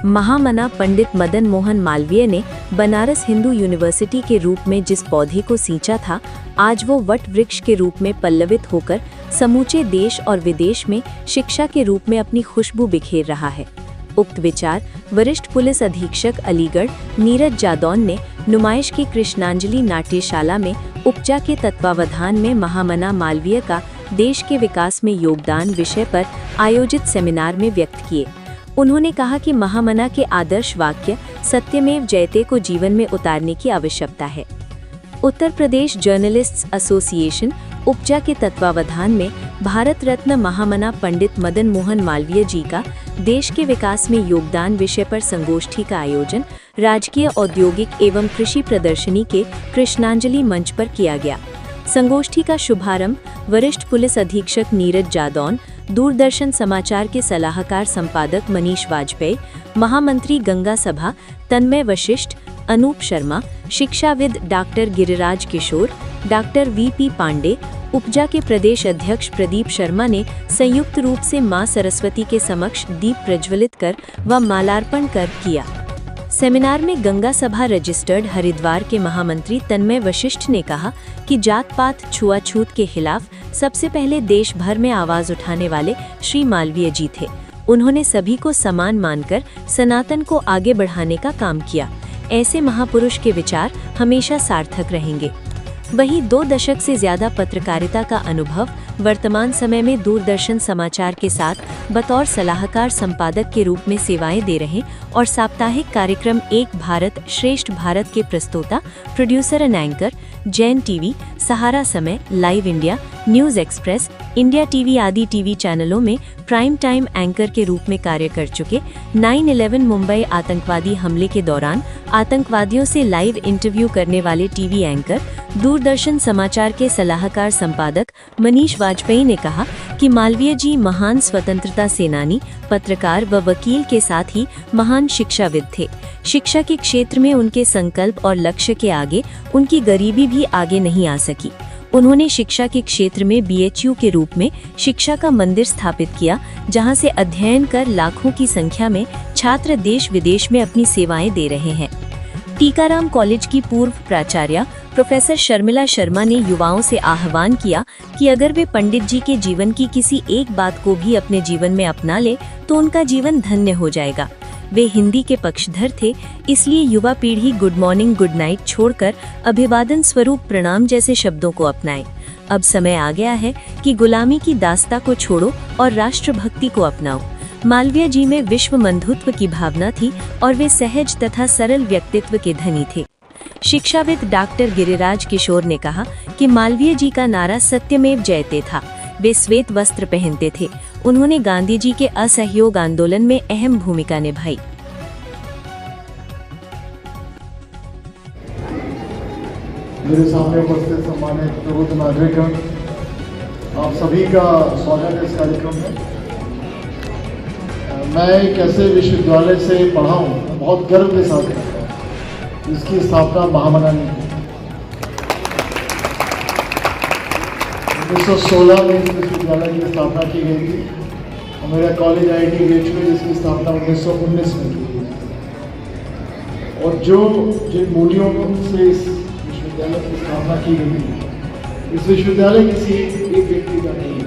महामना पंडित मदन मोहन मालवीय ने बनारस हिंदू यूनिवर्सिटी के रूप में जिस पौधे को सींचा था, आज वो वट वृक्ष के रूप में पल्लवित होकर समूचे देश और विदेश में शिक्षा के रूप में अपनी खुशबू बिखेर रहा है। उक्त विचार वरिष्ठ पुलिस अधीक्षक अलीगढ़ नीरज जादौन ने नुमाइश की कृष्णांजलि नाट्यशाला में उपजा के तत्वावधान में महामना मालवीय का देश के विकास में योगदान विषय पर आयोजित सेमिनार में व्यक्त किए। उन्होंने कहा कि महामना के आदर्श वाक्य सत्यमेव जयते को जीवन में उतारने की आवश्यकता है। उत्तर प्रदेश जर्नलिस्ट्स एसोसिएशन उपजा के तत्वावधान में भारत रत्न महामना पंडित मदन मोहन मालवीय जी का देश के विकास में योगदान विषय पर संगोष्ठी का आयोजन राजकीय औद्योगिक एवं कृषि प्रदर्शनी के कृष्णांजलि मंच पर किया गया। संगोष्ठी का शुभारंभ वरिष्ठ पुलिस अधीक्षक नीरज जादौन, दूरदर्शन समाचार के सलाहकार संपादक मनीष वाजपेयी, महामंत्री गंगा सभा तन्मय वशिष्ठ, अनूप शर्मा, शिक्षाविद doctor Giriraj Kishore, doctor VP Pandey, उपजा के प्रदेश अध्यक्ष प्रदीप शर्मा ने संयुक्त रूप से मां सरस्वती के समक्ष दीप प्रज्वलित कर व मालार्पण कर किया। सेमिनार में गंगा सभा रजिस्टर्ड हरिद्वार के महामंत्री तन्मय वशिष्ठ ने कहा कि जात पात छुआछूत के खिलाफ सबसे पहले देश भर में आवाज उठाने वाले श्री मालवीय जी थे। उन्होंने सभी को समान मानकर सनातन को आगे बढ़ाने का काम किया। ऐसे महापुरुष के विचार हमेशा सार्थक रहेंगे। वहीं 2 दशक से ज्यादा पत्रकारिता का अनुभव, वर्तमान समय में दूरदर्शन समाचार के साथ बतौर सलाहकार संपादक के रूप में सेवाएं दे रहे और साप्ताहिक कार्यक्रम एक भारत श्रेष्ठ भारत के प्रस्तोता, producer and anchor Jain TV, Sahara Samay, live India, news express, India TV आदि टीवी चैनलों में प्राइम टाइम एंकर के रूप में कार्य कर चुके, 9/11 मुंबई आतंकवादी हमले के दौरान आतंकवादियों से लाइव इंटरव्यू करने वाले टीवी एंकर, दूरदर्शन समाचार के सलाहकार संपादक मनीष वाजपेयी ने कहा कि मालवीय जी महान स्वतंत्रता सेनानी, पत्रकार व वकील के साथ ही महान शिक्षाविद थे। शिक्षा के क्षेत्र में उनके संकल्प और लक्ष्य के आगे उनकी गरीबी भी आगे नहीं आ सकी। उन्होंने शिक्षा के क्षेत्र में BHU के रूप में शिक्षा का मंदिर स्थापित किया, जहां से अध्ययन कर लाखों की संख्या में छात्र देश विदेश में अपनी सेवाएं दे रहे हैं। टीकाराम कॉलेज की पूर्व प्राचार्य प्रोफेसर शर्मिला शर्मा ने युवाओं से आह्वान किया कि अगर वे पंडित जी के जीवन की किसी एक बात को भी अपने जीवन में अपना ले तो उनका जीवन धन्य हो जाएगा। वे हिंदी के पक्षधर थे, इसलिए युवा पीढ़ी गुड मॉर्निंग गुड नाइट छोड़कर अभिवादन स्वरूप प्रणाम जैसे शब्दों को अपनाए। अब समय आ गया है कि गुलामी की दास्ता को छोड़ो और राष्ट्रभक्ति को अपनाओ। मालवीय जी में विश्व बंधुत्व की भावना थी और वे सहज तथा सरल व्यक्तित्व के धनी थे। शिक्षाविद डॉक्टर गिरिराज किशोर ने कहा कि मालवीय जी का नारा सत्यमेव जयते था। वे श्वेत वस्त्र पहनते थे। उन्होंने गांधी जी के असहयोग आंदोलन में अहम भूमिका निभाई। मेरे सामने उपस्थित सम्मानित प्रबुद्ध नागरिकगण, आप सभी का स्वागत है इस कार्यक्रम में। मैं एक ऐसे विश्वविद्यालय से पढ़ा हूँ, बहुत गर्व के साथ कहता हूँ, जिसकी स्थापना महामना ने की। 1916 में इस विश्वविद्यालय की स्थापना की गई थी और मेरा कॉलेज IIT गेट में, जिसकी स्थापना 1919 में की गई। और जिन मूल्यों से इस विश्वविद्यालय की स्थापना की गई थी, इस विश्वविद्यालय किसी एक व्यक्ति का नहीं है,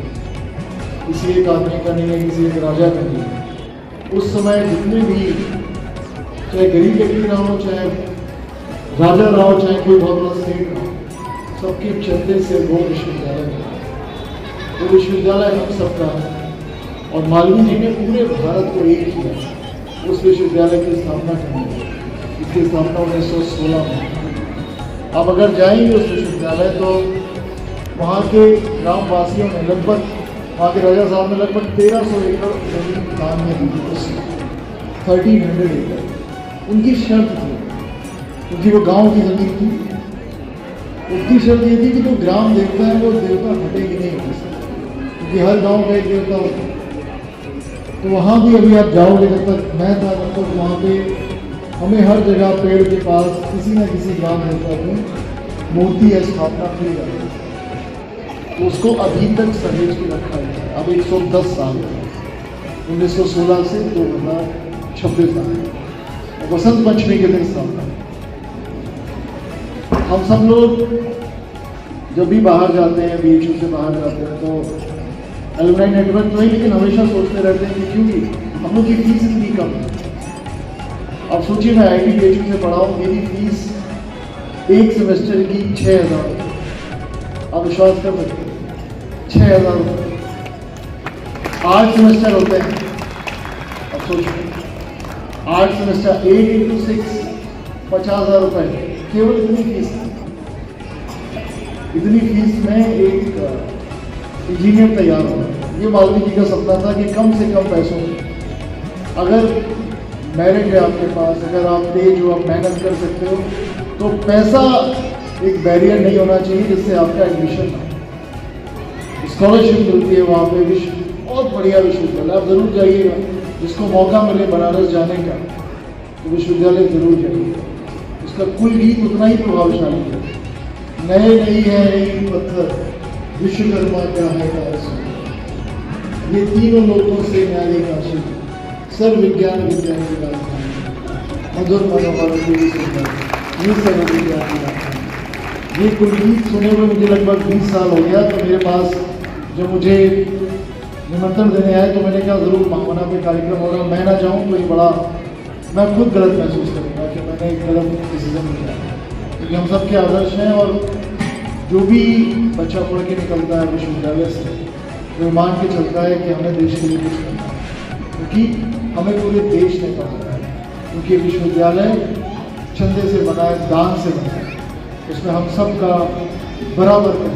किसी एक आदमी का नहीं है, किसी एक राजा का नहीं है। उस समय जितने भी, चाहे गरीब व्यक्ति ना हो, चाहे राजा ना हो, चाहे कोई बहुत बड़ा स्टेट ना हो, सबके चलते से वो विश्वविद्यालय है। वो विश्वविद्यालय हम सबका है और मालवीय जी ने पूरे भारत को एक किया उस विश्वविद्यालय की स्थापना करने। इसकी स्थापना 1916 में। आप अगर जाएंगे उस विश्वविद्यालय तो वहाँ के ग्रामवासियों ने लगभग, वहाँ के राजा साहब ने लगभग 1300 एकड़ जमीन दान में दी थी। 1300 एकड़ उनकी शर्त थी, क्योंकि वो गांव की जमीन थी। उनकी शर्त ये थी कि जो ग्राम देवता है वो देवता हटेगी नहीं हो सकता, क्योंकि हर गांव का एक देवता होता है। तो वहाँ भी अभी आप जाओगे, जब तक मैं था तब तक वहाँ पे हमें हर जगह पेड़ के पास किसी न किसी ग्राम देवता की मूर्ति या स्थापना की जाती है। तो उसको अभी तक सहेज के रखा है। अब 110 साल 1916 से 2026 26 तारीख और बसंत पंचमी के दिन स्थापना। हम सब लोग जब भी बाहर जाते हैं, BHU से बाहर जाते हैं, तो एलुमनाई नेटवर्क तो ही, लेकिन हमेशा सोचते रहते हैं कि क्यों हम लोग की फीस इतनी कम है। अब सोचिए, मैं IIT BHU से पढ़ा हूँ, मेरी फीस एक सेमेस्टर की 6,000 रुपये। आप विश्वास कर सकते हैं, 6,000 रुपये। 8 सेमेस्टर होते हैं। अब सोचिए, 8 सेमेस्टर 8 × 6 50,000 रुपये, केवल इतनी फीस है। इतनी फीस में एक इंजीनियर तैयार होगा। ये मालवीय जी का सपना था कि कम से कम पैसों में, अगर मेरिट है आपके पास, अगर आप तेज हो, आप मेहनत कर सकते हो, तो पैसा एक बैरियर नहीं होना चाहिए जिससे आपका एडमिशन ना। स्कॉलरशिप मिलती है वहाँ पे, बहुत बढ़िया विश्वविद्यालय, आप ज़रूर जाइएगा। जिसको मौका मिले बनारस जाने का, तो विश्वविद्यालय ज़रूर जाइएगा। उसका कुल गीत उतना ही प्रभावशाली है। नए नहीं है नहीं पत्थर, विश्वकर्मा क्या है का, ये तीनों लोगों से न्यारी काशी, सर्व विज्ञान विज्ञान की राजधानी, मधुर मनोहर देवी सुंदर, ये सर्व विज्ञान की राजधानी। ये कुल गीत सुने हुए मुझे लगभग 20 साल हो गया। तो मेरे पास जब मुझे निमंत्रण देने आए तो मैंने कहा ज़रूर महामना पे कार्यक्रम हो रहा, मैं ना जाऊँ तो ये बड़ा, मैं खुद गलत महसूस करूँगा कि मैंने एक गलत डिसीजन लिया, क्योंकि हम सब के आदर्श हैं। और जो भी बच्चा पढ़ के निकलता है विश्वविद्यालय से, वो मान के चलता है कि हमें देश के लिए कुछ करना है, क्योंकि हमें पूरे देश ने पढ़ाना है। क्योंकि विश्वविद्यालय चंदे से बना है, दान से बना है, उसमें हम सब का बराबर का